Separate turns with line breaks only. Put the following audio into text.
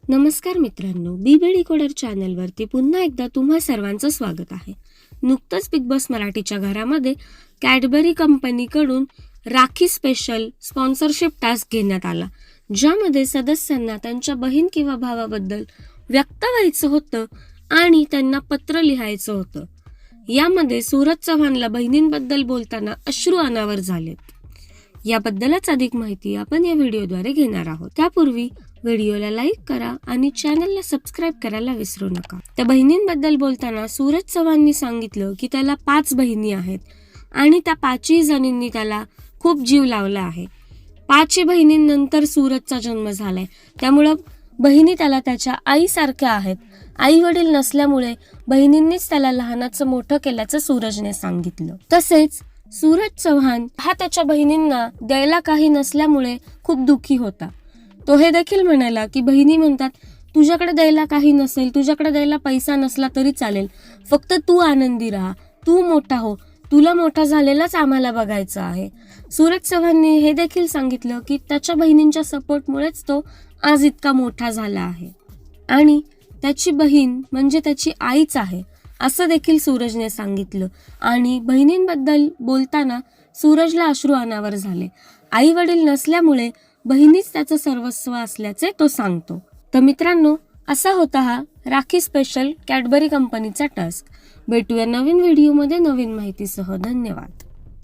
नमस्कार मित्रांनो, बीबी डिकोडर चॅनलवरती पुन्हा एकदा तुम्हा सर्वांचं स्वागत आहे. नुकतंच बिग बॉस मराठीच्या घरामध्ये कॅडबरी कंपनीकडून राखी स्पेशल स्पॉन्सरशिप टास्क घेण्यात आला, ज्यामध्ये सदस्यांना त्यांच्या बहीण किंवा भावाबद्दल व्यक्त व्हायचं होतं आणि त्यांना पत्र लिहायचं होतं. यामध्ये सूरज चव्हाणला बहिणींबद्दल बोलताना अश्रू अनावर झालेत. याबद्दलच अधिक माहिती आपण या व्हिडिओद्वारे घेणार आहोत. त्यापूर्वी व्हिडिओला लाईक करा आणि चॅनलला सबस्क्राईब करायला विसरू नका. त्या बहिणींबद्दल बोलताना सूरज चव्हाणनी सांगितलं की त्याला 5 बहिणी आहेत आणि त्या 5ही जणींनी त्याला खूप जीव लावला आहे. 5 बहिणींनंतर सूरजचा जन्म झालाय, त्यामुळं बहिणी त्याला त्याच्या आईसारख्या आहेत. आई वडील नसल्यामुळे बहिणींनीच त्याला लहानाचं मोठं केल्याचं सूरजने सांगितलं. तसेच सूरज चव्हाण हा त्याच्या बहिणींना द्यायला काही नसल्यामुळे खूप दुःखी होता. तो हे देखील म्हणाला की बहिणी म्हणतात, तुझ्याकडे द्यायला काही नसेल, तुझ्याकडे द्यायला पैसा नसला तरी चालेल, फक्त तू आनंदी राहा, तू मोठा हो, तुला मोठा झालेलाच आम्हाला बघायचं आहे. सूरज चव्हाणने हे देखील सांगितलं की त्याच्या बहिणींच्या सपोर्टमुळेच तो आज इतका मोठा झाला आहे आणि त्याची बहीण म्हणजे त्याची आईच आहे, असं देखील सूरजने सांगितलं. आणि बहिणींबद्दल बोलताना सूरजला अश्रू अनावर झाले. आई वडील नसल्यामुळे बहिणीच त्याचं सर्वस्व असल्याचे तो सांगतो. तर मित्रांनो, असा होता हा राखी स्पेशल कॅडबरी कंपनीचा टास्क. भेटूया नवीन व्हिडिओमध्ये नवीन माहितीसह. धन्यवाद.